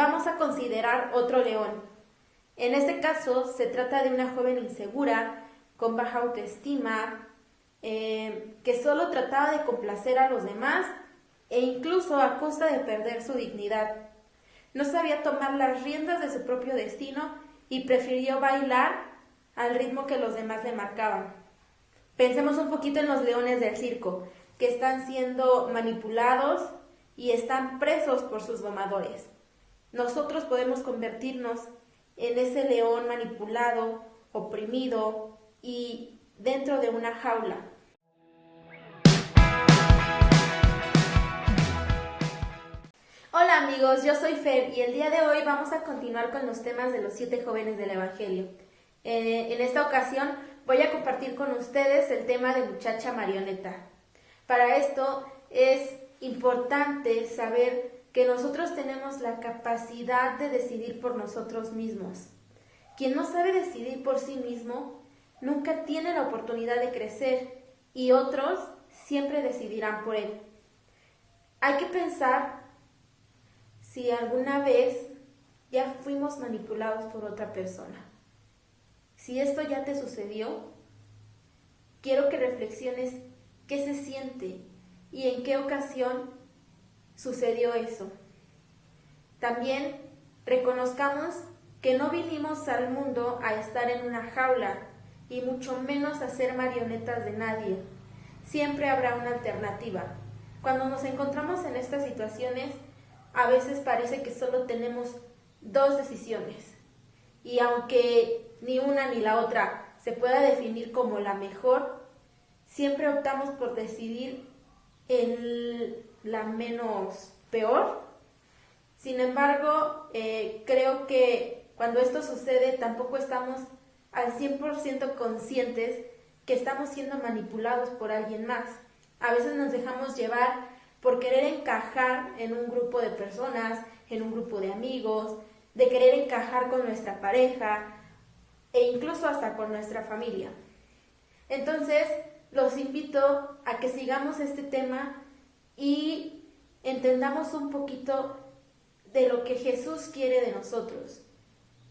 vamos a considerar otro león. En este caso se trata de una joven insegura, con baja autoestima, que solo trataba de complacer a los demás e incluso a costa de perder su dignidad. No sabía tomar las riendas de su propio destino y prefirió bailar al ritmo que los demás le marcaban. Pensemos un poquito en los leones del circo, que están siendo manipulados y están presos por sus domadores. Nosotros podemos convertirnos en ese león manipulado, oprimido y dentro de una jaula. Hola amigos, yo soy Fer y el día de hoy vamos a continuar con los temas de los 7 jóvenes del Evangelio. En esta ocasión voy a compartir con ustedes el tema de muchacha marioneta. Para esto es importante saber que nosotros tenemos la capacidad de decidir por nosotros mismos. Quien no sabe decidir por sí mismo nunca tiene la oportunidad de crecer y otros siempre decidirán por él. Hay que pensar si alguna vez ya fuimos manipulados por otra persona. Si esto ya te sucedió, quiero que reflexiones qué se siente y en qué ocasión sucedió eso. También reconozcamos que no vinimos al mundo a estar en una jaula y mucho menos a ser marionetas de nadie. Siempre habrá una alternativa. Cuando nos encontramos en estas situaciones, a veces parece que solo tenemos 2 decisiones. Y aunque ni una ni la otra se pueda definir como la mejor, siempre optamos por decidir la menos peor. Sin embargo, creo que cuando esto sucede tampoco estamos al 100% conscientes que estamos siendo manipulados por alguien más. A veces nos dejamos llevar por querer encajar en un grupo de personas, en un grupo de amigos, de querer encajar con nuestra pareja e incluso hasta con nuestra familia. Entonces, los invito a que sigamos este tema y entendamos un poquito de lo que Jesús quiere de nosotros.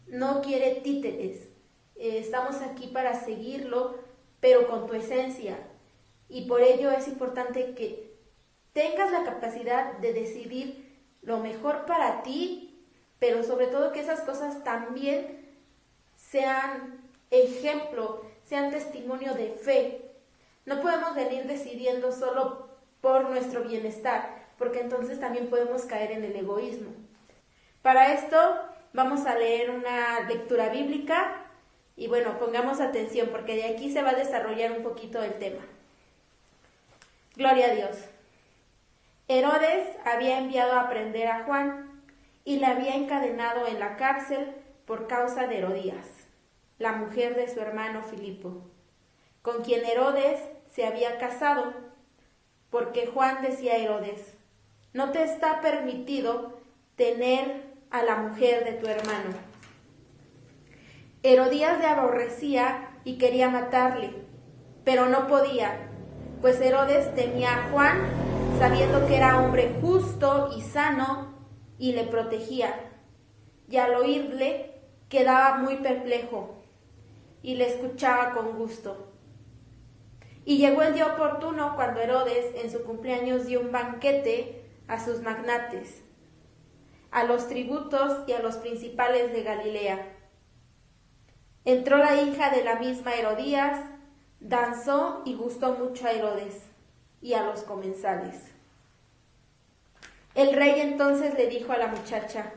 No quiere títeres. Estamos aquí para seguirlo, pero con tu esencia. Y por ello es importante que tengas la capacidad de decidir lo mejor para ti, pero sobre todo que esas cosas también sean ejemplo, sean testimonio de fe. No podemos venir decidiendo solo por nuestro bienestar, porque entonces también podemos caer en el egoísmo. Para esto vamos a leer una lectura bíblica y bueno, pongamos atención porque de aquí se va a desarrollar un poquito el tema. Gloria a Dios. Herodes había enviado a prender a Juan y le había encadenado en la cárcel por causa de Herodías, la mujer de su hermano Filipo, con quien Herodes se había casado, porque Juan decía a Herodes: no te está permitido tener a la mujer de tu hermano. Herodías le aborrecía y quería matarle, pero no podía, pues Herodes temía a Juan, sabiendo que era hombre justo y sano, y le protegía. Y al oírle quedaba muy perplejo, y le escuchaba con gusto. Y llegó el día oportuno cuando Herodes en su cumpleaños dio un banquete a sus magnates, a los tributos y a los principales de Galilea. Entró la hija de la misma Herodías, danzó y gustó mucho a Herodes y a los comensales. El rey entonces le dijo a la muchacha: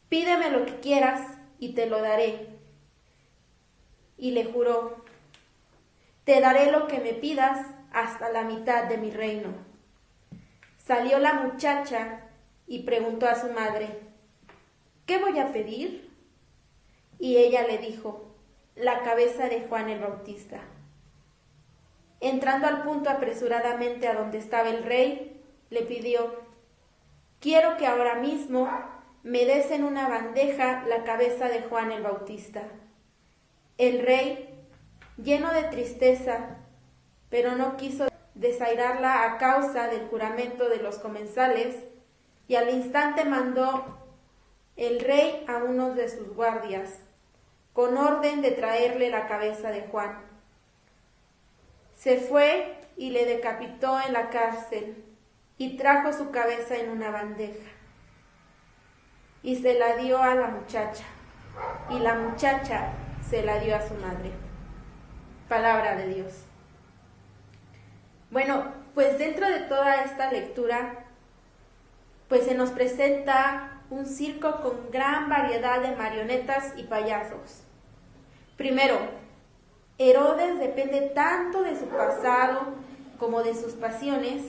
pídeme lo que quieras y te lo daré. Y le juró: te daré lo que me pidas hasta la mitad de mi reino. Salió la muchacha y preguntó a su madre: ¿qué voy a pedir? Y ella le dijo: la cabeza de Juan el Bautista. Entrando al punto apresuradamente a donde estaba el rey, le pidió: quiero que ahora mismo me des en una bandeja la cabeza de Juan el Bautista. El rey, lleno de tristeza, pero no quiso desairarla a causa del juramento de los comensales, y al instante mandó el rey a uno de sus guardias, con orden de traerle la cabeza de Juan. Se fue y le decapitó en la cárcel, y trajo su cabeza en una bandeja, y se la dio a la muchacha, y la muchacha se la dio a su madre. Palabra de Dios. Bueno, pues dentro de toda esta lectura, pues se nos presenta un circo con gran variedad de marionetas y payasos. Primero, Herodes depende tanto de su pasado como de sus pasiones,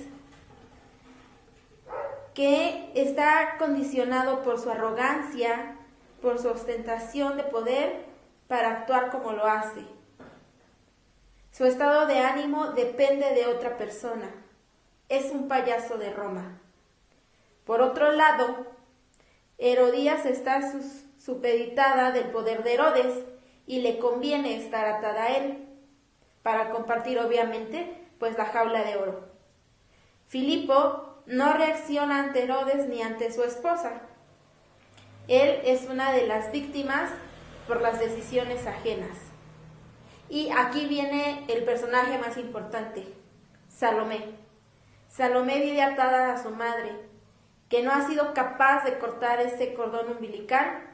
que está condicionado por su arrogancia, por su ostentación de poder para actuar como lo hace. Su estado de ánimo depende de otra persona. Es un payaso de Roma. Por otro lado, Herodías está supeditada del poder de Herodes y le conviene estar atada a él, para compartir obviamente pues la jaula de oro. Filipo no reacciona ante Herodes ni ante su esposa. Él es una de las víctimas por las decisiones ajenas. Y aquí viene el personaje más importante, Salomé. Salomé vive atada a su madre, que no ha sido capaz de cortar ese cordón umbilical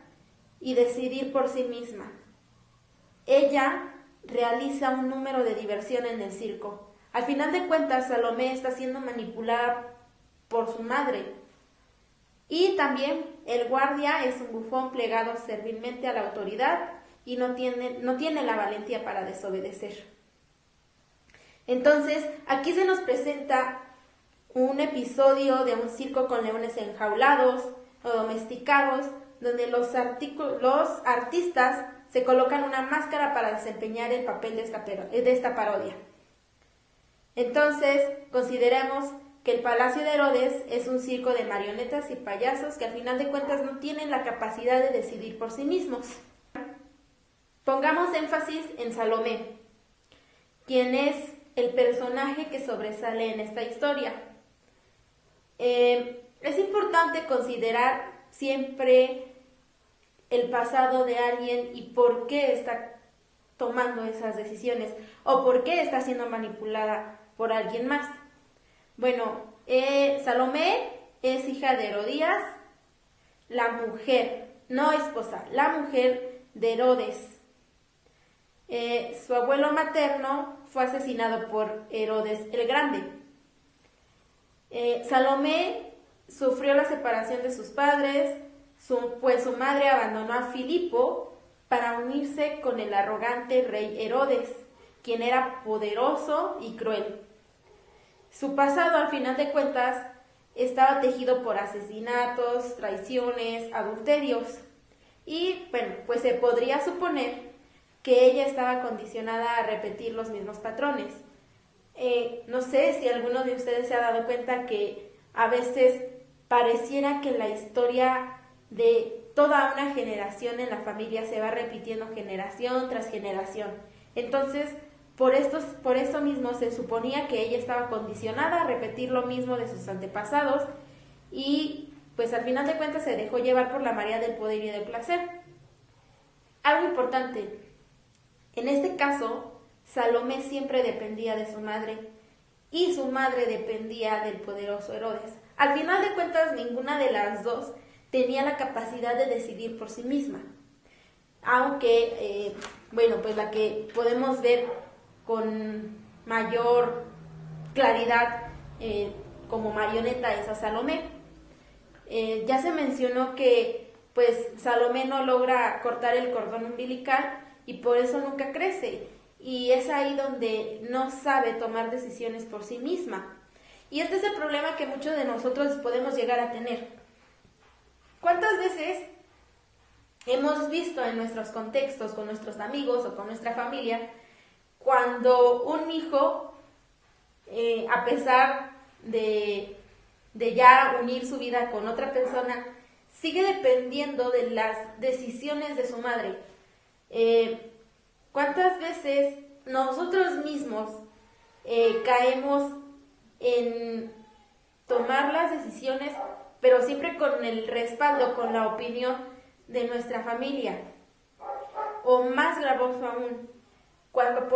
y decidir por sí misma. Ella realiza un número de diversión en el circo. Al final de cuentas, Salomé está siendo manipulada por su madre. Y también el guardia es un bufón plegado servilmente a la autoridad y no tiene la valentía para desobedecer. Entonces, aquí se nos presenta un episodio de un circo con leones enjaulados o domesticados, donde los artistas se colocan una máscara para desempeñar el papel de esta parodia. Entonces, consideremos que el Palacio de Herodes es un circo de marionetas y payasos que al final de cuentas no tienen la capacidad de decidir por sí mismos. Pongamos énfasis en Salomé, quien es el personaje que sobresale en esta historia. Es importante considerar siempre el pasado de alguien y por qué está tomando esas decisiones o por qué está siendo manipulada por alguien más. Bueno, Salomé es hija de Herodías, la mujer, no esposa, la mujer de Herodes. Su abuelo materno fue asesinado por Herodes el Grande. Salomé sufrió la separación de sus padres, pues su madre abandonó a Filipo para unirse con el arrogante rey Herodes, quien era poderoso y cruel. Su pasado, al final de cuentas, estaba tejido por asesinatos, traiciones, adulterios. Y, bueno, pues se podría suponer que ella estaba condicionada a repetir los mismos patrones. No sé si alguno de ustedes se ha dado cuenta que a veces pareciera que la historia de toda una generación en la familia se va repitiendo generación tras generación. Entonces, por eso mismo se suponía que ella estaba condicionada a repetir lo mismo de sus antepasados y pues al final de cuentas se dejó llevar por la marea del poder y del placer. Algo importante, en este caso, Salomé siempre dependía de su madre y su madre dependía del poderoso Herodes. Al final de cuentas, ninguna de las dos tenía la capacidad de decidir por sí misma. Aunque, pues la que podemos ver con mayor claridad como marioneta es a Salomé. Ya se mencionó que pues Salomé no logra cortar el cordón umbilical y por eso nunca crece. Y es ahí donde no sabe tomar decisiones por sí misma. Y este es el problema que muchos de nosotros podemos llegar a tener. ¿Cuántas veces hemos visto en nuestros contextos, con nuestros amigos o con nuestra familia, cuando un hijo, a pesar de ya unir su vida con otra persona, sigue dependiendo de las decisiones de su madre? ¿Cuántas veces nosotros mismos caemos en tomar las decisiones pero siempre con el respaldo, con la opinión de nuestra familia. O más gravoso aún, cuando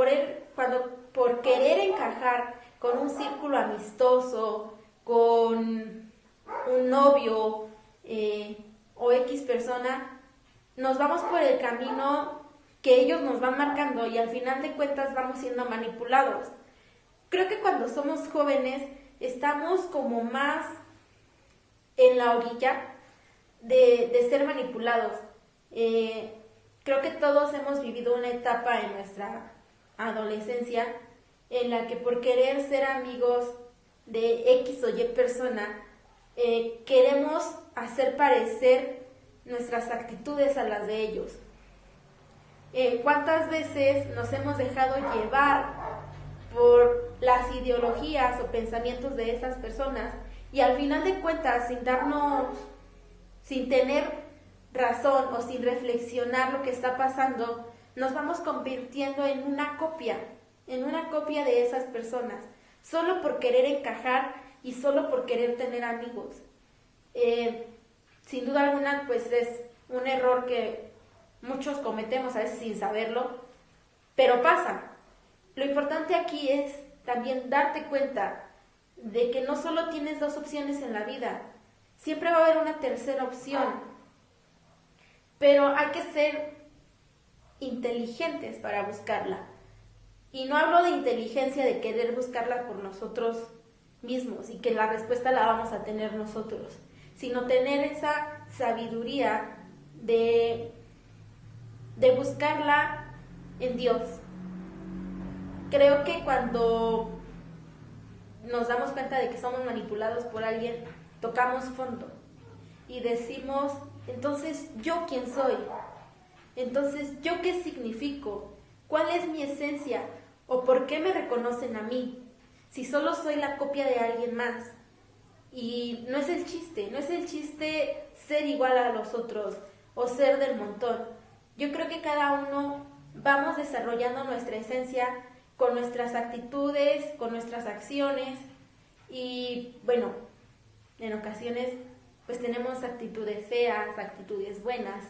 por querer encajar con un círculo amistoso, con un novio o X persona, nos vamos por el camino que ellos nos van marcando y al final de cuentas vamos siendo manipulados. Creo que cuando somos jóvenes estamos como más en la orilla de ser manipulados. Creo que todos hemos vivido una etapa en nuestra adolescencia en la que por querer ser amigos de X o Y persona, queremos hacer parecer nuestras actitudes a las de ellos. ¿Cuántas veces nos hemos dejado llevar por las ideologías o pensamientos de esas personas y al final de cuentas, sin tener razón o sin reflexionar lo que está pasando, nos vamos convirtiendo en una copia de esas personas, solo por querer encajar y solo por querer tener amigos? Sin duda alguna, pues es un error que muchos cometemos a veces sin saberlo, pero pasa. Lo importante aquí es también darte cuenta de que no solo tienes dos opciones en la vida, siempre va a haber una tercera opción, pero hay que ser inteligentes para buscarla. Y no hablo de inteligencia de querer buscarla por nosotros mismos y que la respuesta la vamos a tener nosotros, sino tener esa sabiduría de buscarla en Dios. Creo que cuando nos damos cuenta de que somos manipulados por alguien, tocamos fondo y decimos, entonces, ¿yo quién soy? Entonces, ¿yo qué significo? ¿Cuál es mi esencia? ¿O por qué me reconocen a mí? Si solo soy la copia de alguien más. Y no es el chiste ser igual a los otros o ser del montón. Yo creo que cada uno vamos desarrollando nuestra esencia con nuestras actitudes, con nuestras acciones y bueno, en ocasiones pues tenemos actitudes feas, actitudes buenas.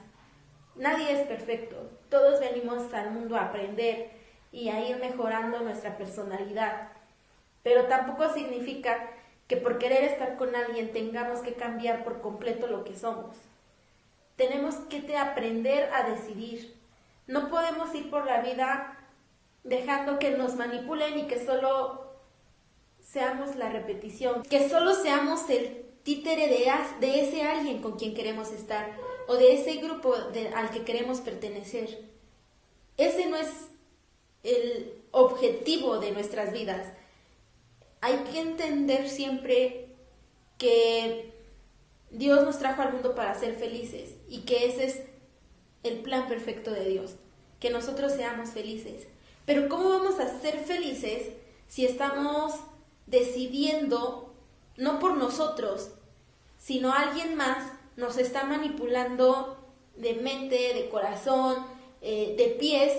Nadie es perfecto, todos venimos al mundo a aprender y a ir mejorando nuestra personalidad, pero tampoco significa que por querer estar con alguien tengamos que cambiar por completo lo que somos. Tenemos que aprender a decidir. No podemos ir por la vida dejando que nos manipulen y que solo seamos la repetición, que solo seamos el títere de ese alguien con quien queremos estar o de ese grupo al que queremos pertenecer. Ese no es el objetivo de nuestras vidas. Hay que entender siempre que Dios nos trajo al mundo para ser felices y que ese es el plan perfecto de Dios, que nosotros seamos felices. Pero ¿cómo vamos a ser felices si estamos decidiendo, no por nosotros, sino alguien más nos está manipulando de mente, de corazón, de pies,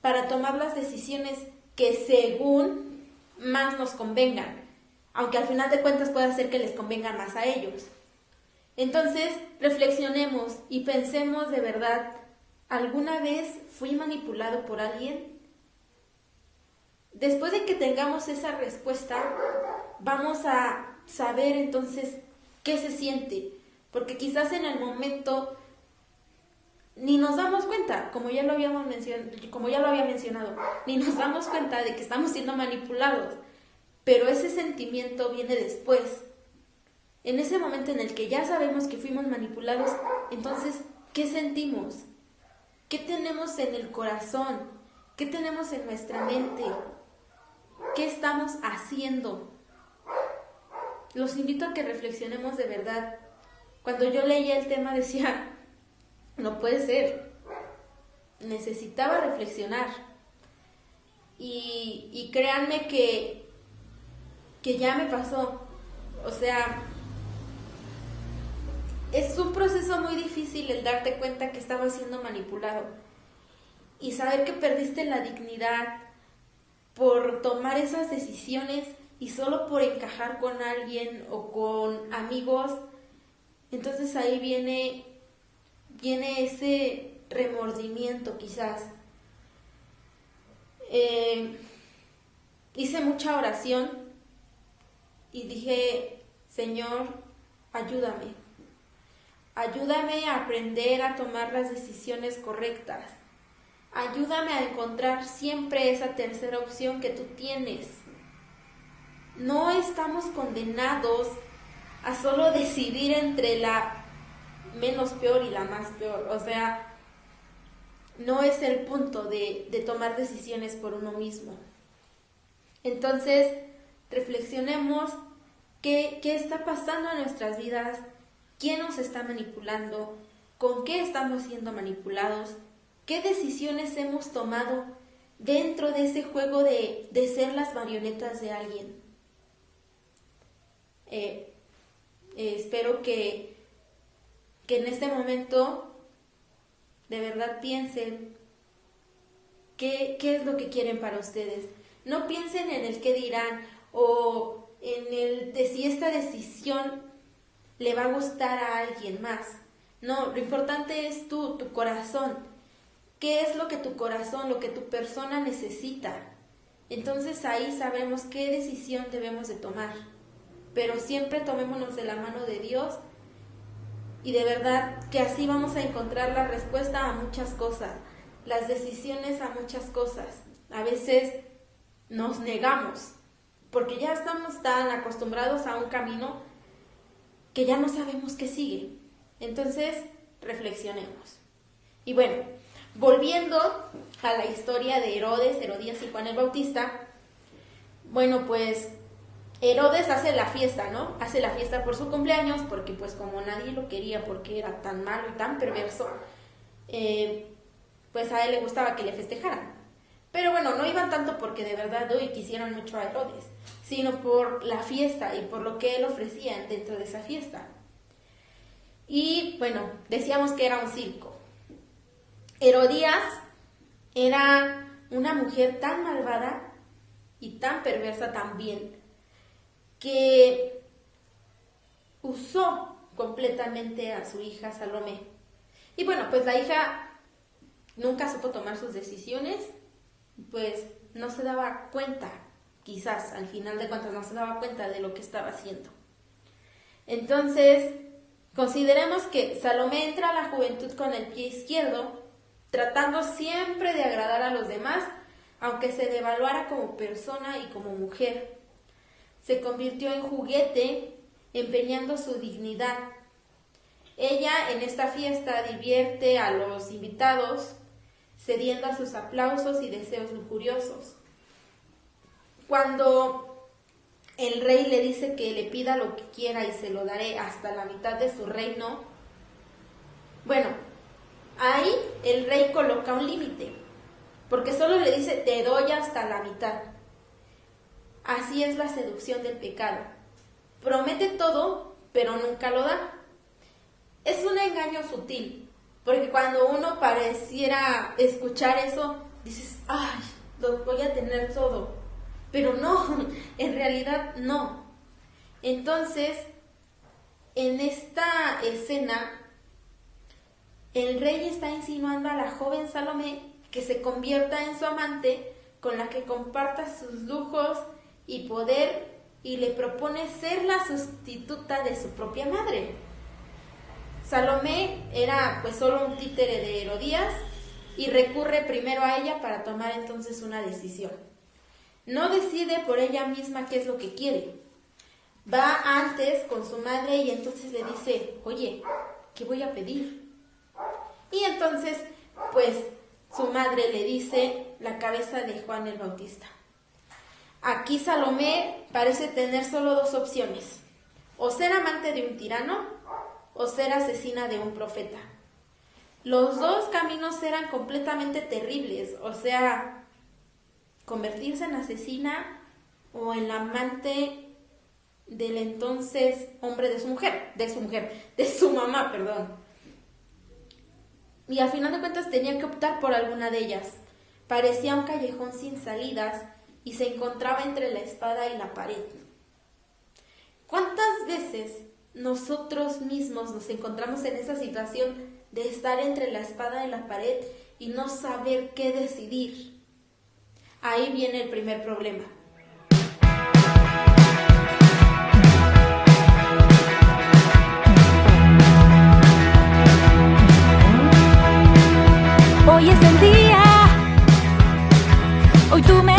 para tomar las decisiones que según más nos convengan, aunque al final de cuentas pueda ser que les convenga más a ellos? Entonces, reflexionemos y pensemos de verdad, ¿alguna vez fui manipulado por alguien? Después de que tengamos esa respuesta, vamos a saber entonces qué se siente, porque quizás en el momento ni nos damos cuenta, como ya lo había mencionado, ni nos damos cuenta de que estamos siendo manipulados, pero ese sentimiento viene después. En ese momento en el que ya sabemos que fuimos manipulados, entonces, ¿qué sentimos? ¿Qué tenemos en el corazón? ¿Qué tenemos en nuestra mente? ¿Qué estamos haciendo? Los invito a que reflexionemos de verdad. Cuando yo leía el tema decía, no puede ser. Necesitaba reflexionar. Y créanme que ya me pasó. O sea, es un proceso muy difícil el darte cuenta que estabas siendo manipulado y saber que perdiste la dignidad por tomar esas decisiones y solo por encajar con alguien o con amigos Entonces ahí viene ese remordimiento quizás. Hice mucha oración y dije, Señor, ayúdame. Ayúdame a aprender a tomar las decisiones correctas. Ayúdame a encontrar siempre esa tercera opción que tú tienes. No estamos condenados a solo decidir entre la menos peor y la más peor. O sea, no es el punto de tomar decisiones por uno mismo. Entonces, reflexionemos qué está pasando en nuestras vidas, quién nos está manipulando, con qué estamos siendo manipulados, qué decisiones hemos tomado dentro de ese juego de ser las marionetas de alguien. Espero que en este momento de verdad piensen qué es lo que quieren para ustedes. No piensen en el qué dirán o en el de si esta decisión le va a gustar a alguien más. No, lo importante es tu corazón. ¿Qué es lo que tu corazón, lo que tu persona necesita? Entonces ahí sabemos qué decisión debemos de tomar. Pero siempre tomémonos de la mano de Dios y de verdad que así vamos a encontrar la respuesta a muchas cosas, las decisiones a muchas cosas. A veces nos negamos porque ya estamos tan acostumbrados a un camino que ya no sabemos qué sigue. Entonces, reflexionemos. Y bueno, volviendo a la historia de Herodes, Herodías y Juan el Bautista, bueno, pues Herodes hace la fiesta, ¿no? Hace la fiesta por su cumpleaños porque pues como nadie lo quería porque era tan malo y tan perverso, pues a él le gustaba que le festejaran. Pero bueno, no iban tanto porque de verdad hoy quisieran mucho a Herodes, sino por la fiesta y por lo que él ofrecía dentro de esa fiesta. Y bueno, decíamos que era un circo. Herodías era una mujer tan malvada y tan perversa también, que usó completamente a su hija Salomé. Y bueno, pues la hija nunca supo tomar sus decisiones, pues no se daba cuenta, quizás al final de cuentas no se daba cuenta de lo que estaba haciendo. Entonces, consideremos que Salomé entra a la juventud con el pie izquierdo, tratando siempre de agradar a los demás, aunque se devaluara como persona y como mujer. Se convirtió en juguete, empeñando su dignidad. Ella en esta fiesta divierte a los invitados, cediendo a sus aplausos y deseos lujuriosos. Cuando el rey le dice que le pida lo que quiera y se lo daré hasta la mitad de su reino, bueno, ahí el rey coloca un límite, porque solo le dice te doy hasta la mitad. Así es la seducción del pecado. Promete todo, pero nunca lo da. Es un engaño sutil, porque cuando uno pareciera escuchar eso, dices, ay, lo voy a tener todo. Pero no, en realidad no. Entonces, en esta escena, el rey está insinuando a la joven Salomé que se convierta en su amante, con la que comparta sus lujos y poder, y le propone ser la sustituta de su propia madre. Salomé era pues solo un títere de Herodías y recurre primero a ella para tomar entonces una decisión. No decide por ella misma qué es lo que quiere. Va antes con su madre y entonces le dice, oye, ¿qué voy a pedir? Y entonces pues su madre le dice la cabeza de Juan el Bautista. Aquí Salomé parece tener solo dos opciones, o ser amante de un tirano o ser asesina de un profeta. Los dos caminos eran completamente terribles, o sea, convertirse en asesina o en la amante del entonces hombre de su mamá. Y al final de cuentas tenía que optar por alguna de ellas. Parecía un callejón sin salidas y se encontraba entre la espada y la pared. ¿Cuántas veces nosotros mismos nos encontramos en esa situación de estar entre la espada y la pared y no saber qué decidir, ahí viene el primer problema. Hoy es el día, hoy tú me